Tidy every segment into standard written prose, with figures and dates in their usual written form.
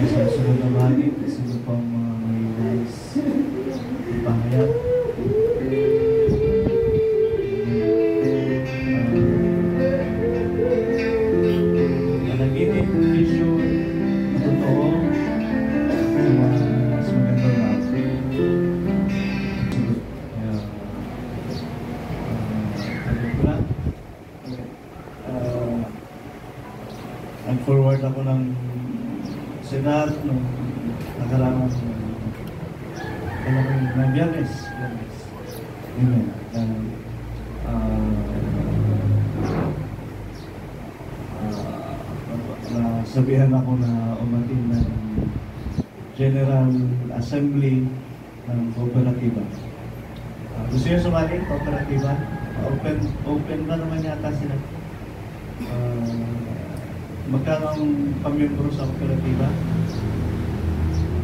Sa sunod na bahagi, sino pang mga may nais ipahayag? Panaginip, vision, na totoo, mas maganda na. Nag-forward ako ng Senat nung nakaraang ng Biyernes. Amen. Nasabihan ako na umatin ng General Assembly ng Kooperatiba. Gusto nyo sumali? Kooperatiba? Open ba naman yata sila? Magkano ang pamiyembro sa kooperatiba?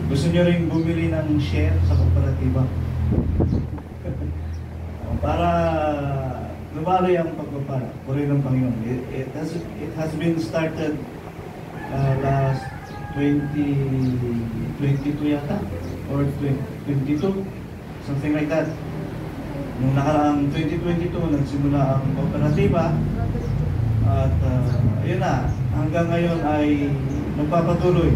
Gusto nyo rin bumili ng share sa kooperatiba? Para lumaloy ang pagpapala. Puri ng Panginoon. It has been started last 2022 yata? Or 22? Something like that. Nung nakaraang 2022, nagsimula ang kooperatiba. At yun na, hanggang ngayon ay nagpapatuloy.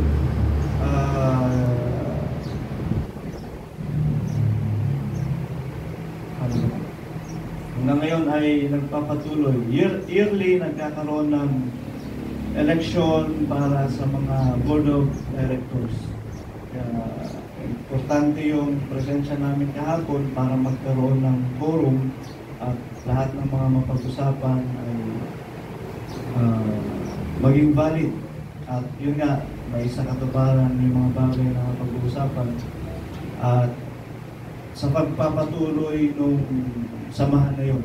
Hanggang ngayon ay nagpapatuloy. Yearly nagkakaroon ng election para sa mga board of directors. Kaya importante yung presensya namin kahapon para magkaroon ng forum at lahat ng mga mapag-usapan ay maging valid. At yun nga, may isa katuparan yung mga bagay na pag-uusapan. At sa pagpapatuloy nung samahan na yun.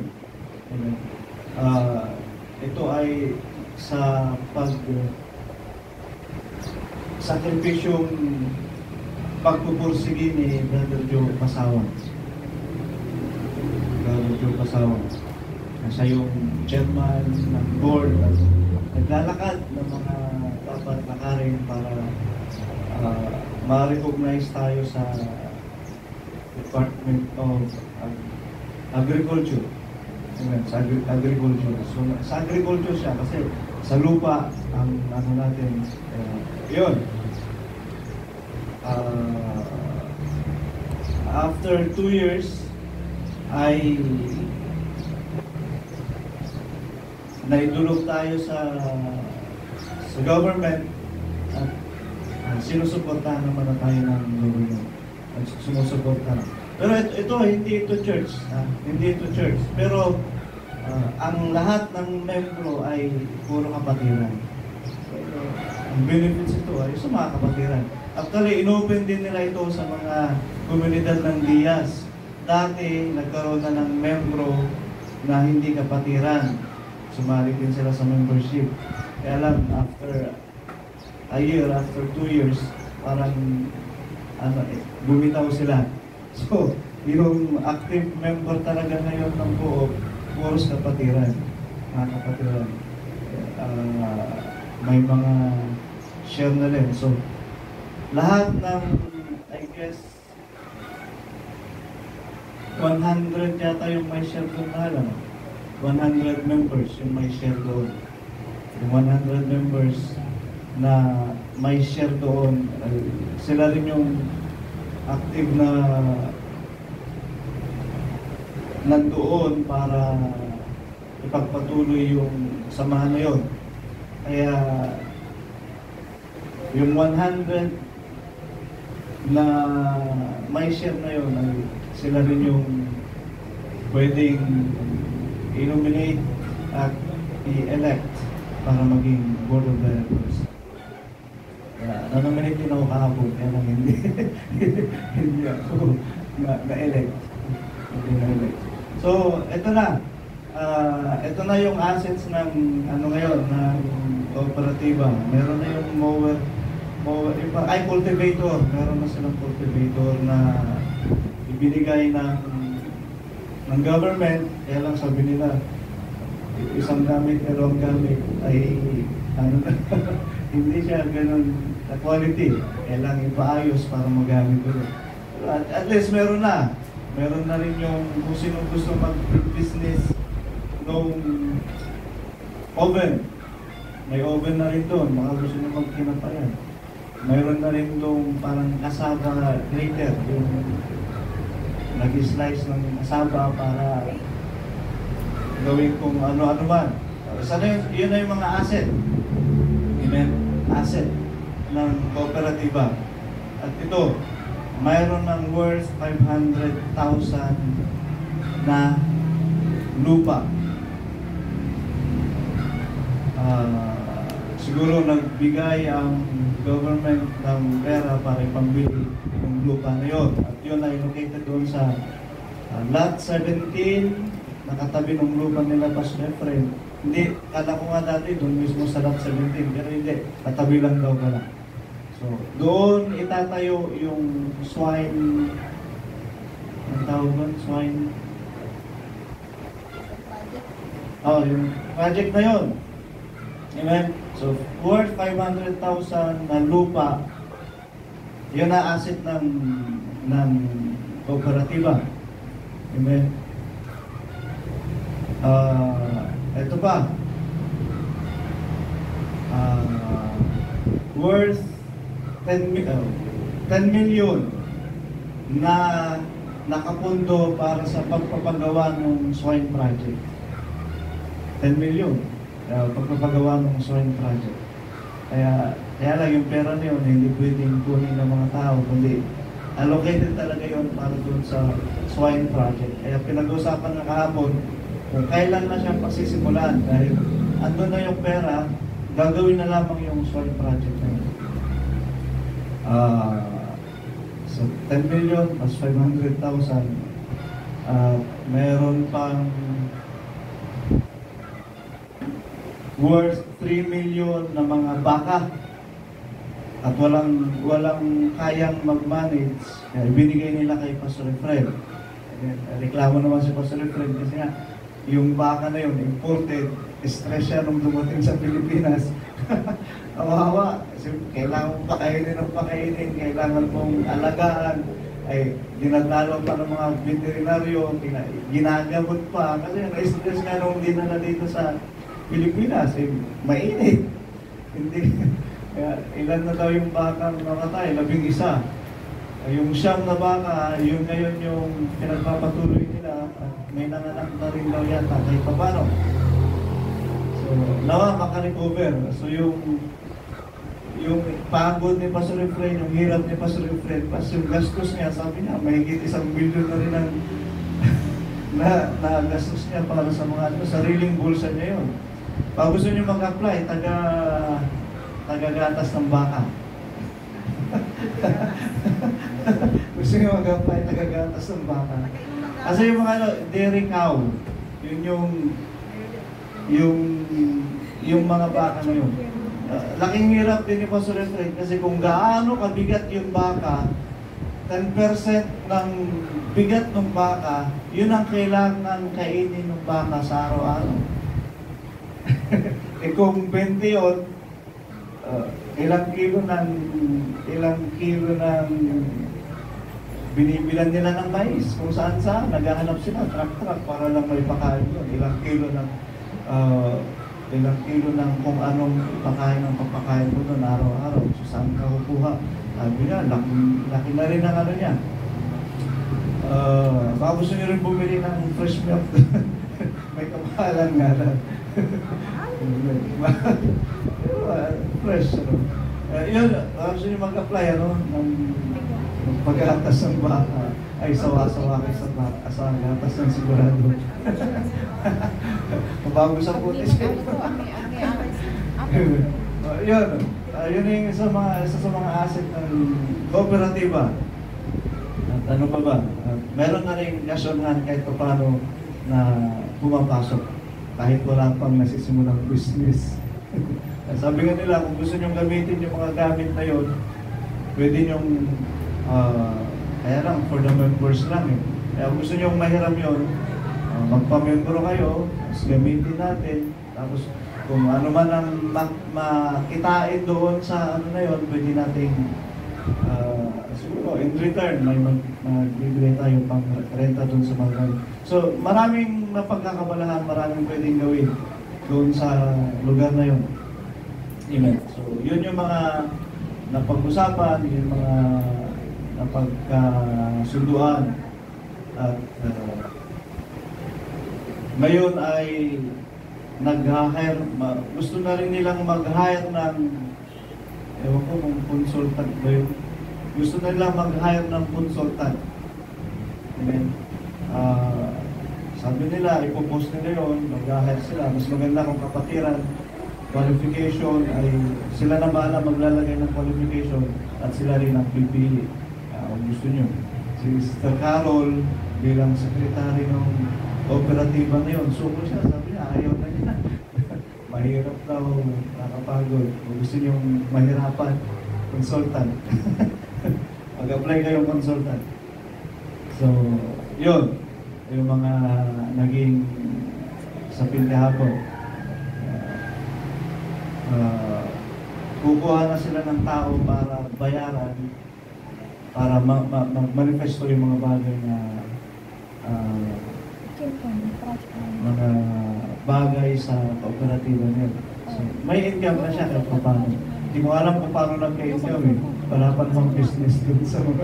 Ito ay sa sakripisyong pagpupursigi ni Brother Joe Pasawan. Brother Joe Pasawan. Siya yung chairman ng board at naglalakad ng mga dapat lakarin para ma-recognize tayo sa Department of Agriculture. Sa agriculture. So, sa agriculture siya kasi sa lupa ang ano natin. Yun. After 2 years ay naidulog tayo sa government at sinusuportahan naman na tayo ng government at sumusuportahan. Pero ito hindi ito church. Hindi ito church. Pero ang lahat ng membro ay puro kapatiran. Pero ang benefits ito ay sa mga kapatiran. Actually, inopen din nila ito sa mga komunidad ng Diaz. Dati, nagkaroon na ng membro na hindi kapatiran. Sumali din sila sa membership. Kaya lang, after a year, after 2 years, parang bumitaw sila. So, yung active member talaga ngayon ng buo, puros kapatiran. Mga kapatiran. May mga share na rin. So, lahat ng, I guess, 100 yata yung may share doon na alam. 100 members yung may share doon. Yung 100 members na may share doon, sila rin yung active na nandoon para ipagpatuloy yung samahan na yun. Kaya yung 100 na may share na yun, sila rin yung pwedeng i-nominate at i-elect para maging board of directors. Na-nominate din ako kahapon, kaya lang hindi ako na-elect. Hindi na-elect. So, ito na. Ito na yung assets ng ano ngayon, ng kooperatiba. Meron na yung mower, cultivator. Meron na silang cultivator na ibinigay ng government. Kaya lang sabi nila, isang gamit, pero ang gamit ay ano, hindi siya ganun na quality. Kailangan ipaayos para magamit ko rin. Pero at least meron na. Meron na rin yung kung sino gusto mag-business nung oven. May oven na rin doon. Baka gusto nyo magkinapayan. Mayroon na rin doon parang kasaba grater. Yung nag-slice ng kasaba para gawin kung ano-ano man. Sana yun na yung mga asset. Amen? Asset ng kooperatiba. At ito, mayroon ng worth 500,000 na lupa. Siguro nagbigay ang government ng pera para ipambili ng lupa na yun. At yun ay located doon sa lot 17, nakatabi ng lupa nila Pastor Efren. Hindi, kala ko nga dati doon mismo sa lot 17, pero hindi, katabi lang daw pala. So, doon itatayo yung swine, ang tawag doon, swine, yung project na yun. Amen? So, worth 500,000 na lupa, yun na asset ng kooperatiba. Amen? Ito pa, worth 10 million na nakapundo para sa pagpapagawa ng swine project. 10 million. Pagpapagawa ng swine project. Kaya lang yung pera na yun, hindi pwedeng kunin ng mga tao, kundi allocated talaga yun para doon sa swine project. Kaya pinag-usapan na kahapon kung kailan na siyang pagsisimulan dahil andun na yung pera, gagawin na lamang yung swine project na yun. So 10 million plus 500,000, meron pang worth 3 million na mga baka at walang kayang mag-manage, kaya binigay nila kay Pastor Efren. Reklamo naman si Pastor Efren kasi nga yung baka na yun imported, stress siya nung dumating sa Pilipinas. Kawawa, kasi kailangan mong pakainin, kailangan mong alagaan, ay dinadalo pa ng mga veterinaryo, ginagamot pa, kasi na-stress nga nung dinala dito sa Pilipinas, mainit. Hindi. Kaya ilan na daw yung bakang namatay? 11. Yung siyam na baka, yun ngayon yung pinagpapatuloy nila at may nanganak na rin daw yata kahit pa paano. So, nawa makarecover. So yung pagod ni Pastor Efren, yung hirap ni Pastor Efren, plus yung gastos niya, sabi niya, mahigit 1 billion na rin ang na gastos niya para sa mga sariling bulsa niya yun. Pag gusto niyo mag-apply, taga-gatas ng baka. Gusto niyo mag-apply, taga-gatas ng baka. Kasi yung mga dairy cow, yun yung mga baka na yun. Laking hirap din ni Pastor Efren kasi kung gaano kabigat yung baka, 10% ng bigat ng baka, yun ang kailangan kainin ng baka sa araw-araw. Kung 20 yun, ilang kilo ng binibilan nila ng mais, kung saan naghahanap sila, truck para lang may pakain doon. Ilang kilo ng kung anong pakain ng papakain mo doon araw-araw. So saan ka kukuha? Sabi niya, laki na rin ang ano niya. Baka gusto niyo rin bumili ng fresh milk. May kamahalan nga lang. Fresh, ano. Yun, gusto niyo mag-apply, ano, ng pag-atas ng baka. Ay, sawa-sawa kayo sa baka. Sa gatas ng sigurado. Mabago sa putis. Yun. Yun yung isa sa mga asset ng kooperatiba. At ano pa ba? Meron na rin kasyonhan kahit pa paano na pumapasok kahit wala pang nasisimulang business. Sabi nga nila, kung gusto nyong gamitin yung mga gamit na yun, pwede nyong kaya lang, for the members lang eh. Kaya kung gusto nyong mahiram yun, magpamembro kayo, tapos gamitin natin, tapos Kung ano man ang makitain doon sa ano na yun, pwede nating siguro in return may magbibigay tayo pang renta doon sa mga. So maraming napagkakabalahan, maraming pwedeng gawin doon sa lugar na yun. Amen. So yun yung mga napag-usapan, yung mga napagkasunduan. At ngayon ay nag-hire, gusto na rin nilang mag-hire ng, ewan ko kung consultant ba yun, gusto na nilang mag-hire ng consultant. Amen. Sabi nila, ipopost nila yun, mag-hire sila, mas maganda kung kapatiran, qualification ay sila na bahala maglalagay ng qualification at sila rin ang pipili. Kung gusto nyo. Si Sister Carol bilang sekretary ng operatiba na yun, suko siya, sabi niya, ayaw na niya. Mahirap daw, nakapagod. Kung gusto nyo mahirapan, consultant. Mag-apply kayong consultant. So, yun. Yung mga naging sa pindahapon. Kukuha na sila ng tao para bayaran, para manifesto yung mga bagay na mga bagay sa kooperatiba nila. So, may income na siya kahit paano. Hindi ko alam kung paano nagka-income eh. Wala pa namang business dun sa mga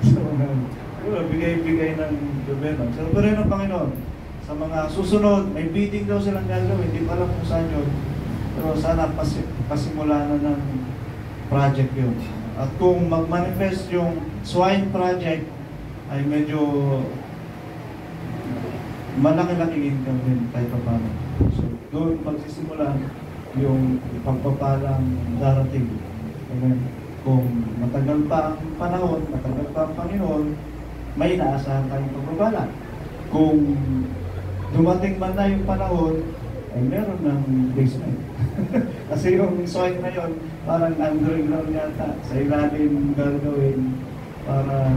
sa mga bigay-bigay ng gobyerno. So, pero yun ang Panginoon. Sa mga susunod, may bidding daw silang gagawin. Hindi pa alam kung saan yun. Pero sana pasimula na ng project yun. At kung mag-manifest yung swine project, ay medyo malaki-laking income din kahit pa paano. So, doon magsisimula yung pagpapalang darating. Amen. Kung matagal pa ang panahon, matagal pa ang Panginoon, may inaasahan tayong pagpapala. Kung dumating man na yung panahon, ay meron ng basement. Kasi yung soil na yun, parang underground yata. Sa ilalim gagawin para,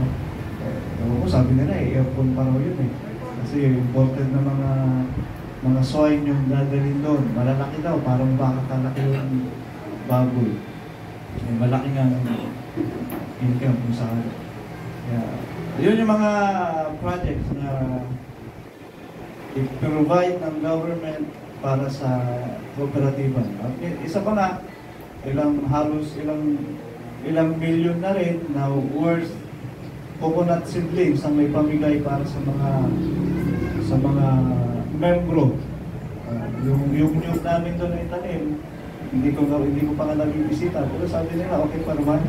sabi nila aircon pa raw yun eh. Kasi imported na mga soil yung dadalhin doon. Malalaki daw, parang baka kalaki yung baboy. Malaki nga income kung saan. Yun yung mga projects na i-provide ng government para sa kooperatiba. At isa pa na, ilang milyon na rin na worth coconut seedlings ang may pamigay para sa mga membro. Yung nyug namin doon na itanim, hindi ko pa nga nabibisita, pero sabi nila okay pa naman.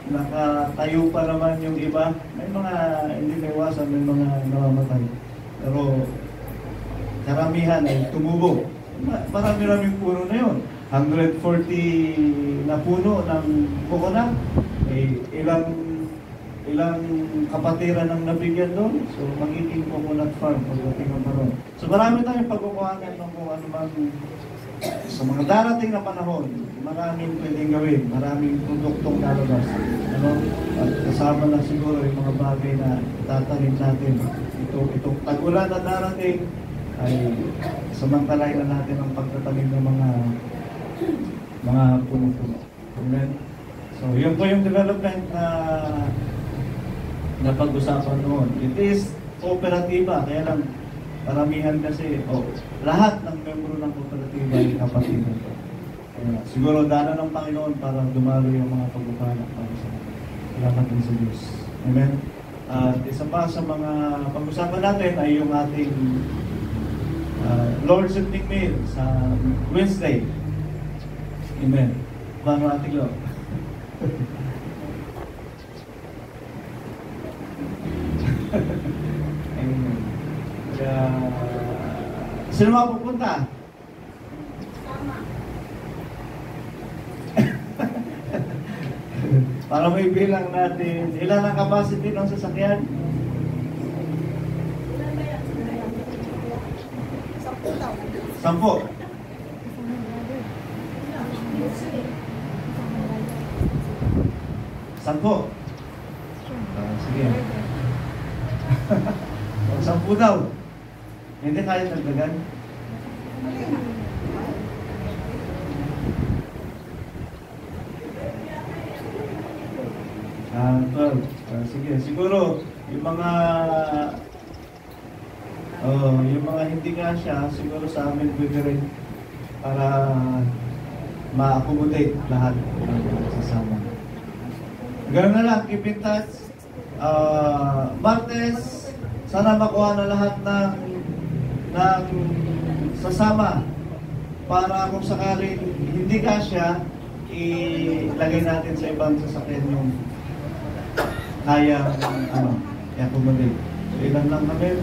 Nakatayo pa naman yung iba. May mga hindi naiwasan, may mga namamatay. Pero karamihan ay tumubo. Marami-raming puno na yun. 140 na puno ng coconut. Ilang kapatiran ang nabigyan doon. So magiging coconut farm pagdating ng panahon. So marami tayong pagkukuhanan ng kung ano man sa mga darating na panahon. Maraming pwedeng gawin. Maraming produktong lalabas. At kasama na siguro yung mga bagay na tatanim natin. Itong tag-ulan na darating ay samantalay na natin ang pagtatanim ng mga puno-puno. Amen? So, yun po yung development na pag-usapan noon. It is kooperatiba, kaya lang paramihan kasi, lahat ng membro ng kooperatiba ay kapatid nito. Siguro dala ng Panginoon para dumalo yung mga pag-upala para sa salamat din sa Diyos. Amen? At isa pa sa mga pag-usapan natin ay yung ating Lord's Evening Meal sa Wednesday. Amen. Paano ating Lord? Amen. Kaya, sino mga pupunta? Para may bilang natin, ilan ang capacity ng sasakyan? Sampo. Sampo. Sige. Sampo daw. Hindi kaya nagdagan. Ah, 12. Sige, siguro yung mga hindi kasya, siguro sa amin pwede rin para ma-accommodate lahat ng sasama. Ganun na lang, keep in touch. Martes, sana makuha na lahat ng sasama para kung sakaling hindi kasya, ilagay natin sa ibang sasakyan yung kaya i-accommodate. So, ilan lang kami?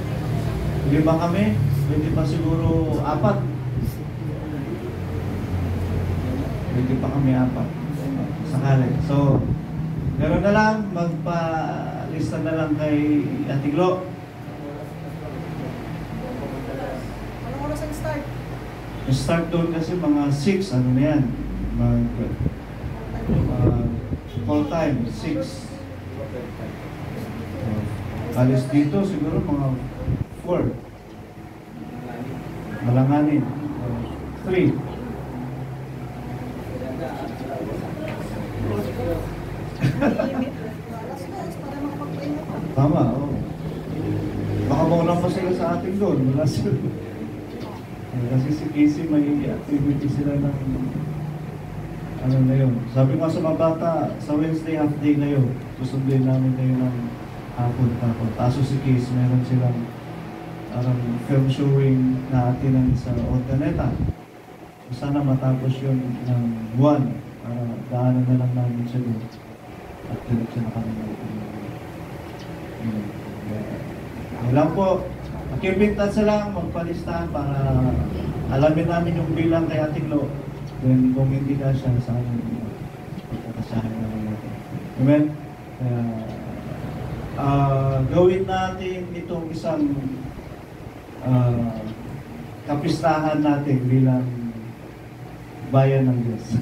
5 kami? Pwede pa siguro 4. Pwede pa kami 4. Sakali. So, gano'n na lang. Magpa-lista na lang kay Atiglo. Anong oras ang start? Start doon kasi mga 6. Ano na yan? Call time. 6. Alis dito siguro mga 4. Malanganin. 3. Para makapag-train ako. Tama, oo. Baka mauna pa sila sa ating doon. Wala sila. Kasi si Casey may activity sila ng ano na yun. Sabi ko sa mga bata, sa Wednesday half day na yun, susundin namin kayo ng hapon. Taso si Casey, meron silang film showing na atinan sa Organeta. So, sana matapos yun ng 1. Daanan na lang namin siya doon. At diretso na kami lang po. Keep in touch lang, magpalistahan para alamin namin yung bilang kay Ating Lo. Then kung hindi ka siya, sa amin, pagkakasahin naman natin. Amen? Gawin natin itong isang kapistahan natin bilang bayan ng Diyos.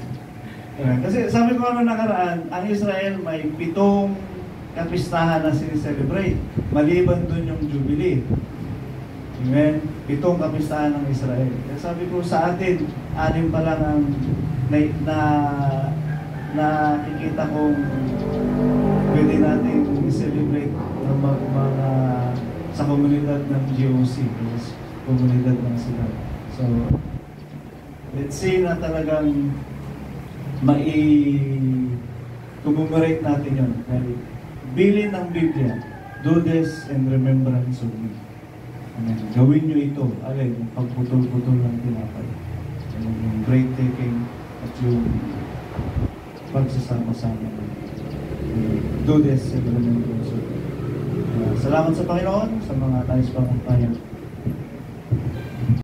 Kasi sabi ko naman nakaraan, ang Israel may 7 kapistahan na sineselebrate. Maliban dun yung Jubilee. Amen? 7 kapistahan ng Israel. Kaya sabi ko sa atin, 6 pa lang ang nakikita kong pwede natin i-celebrate ng mga sa komunidad ng GOC, komunidad ng sila. So, let's say na talagang commemorate natin yun. Dahil bilin ng Biblia, do this in remembrance of me. Amen. Gawin nyo ito. Alay, yung pagputol-putol ng tinapay. Yung break-taking at yung pagsasama-sama. Do this in remembrance of me. Salamat sa Panginoon sa mga nais pang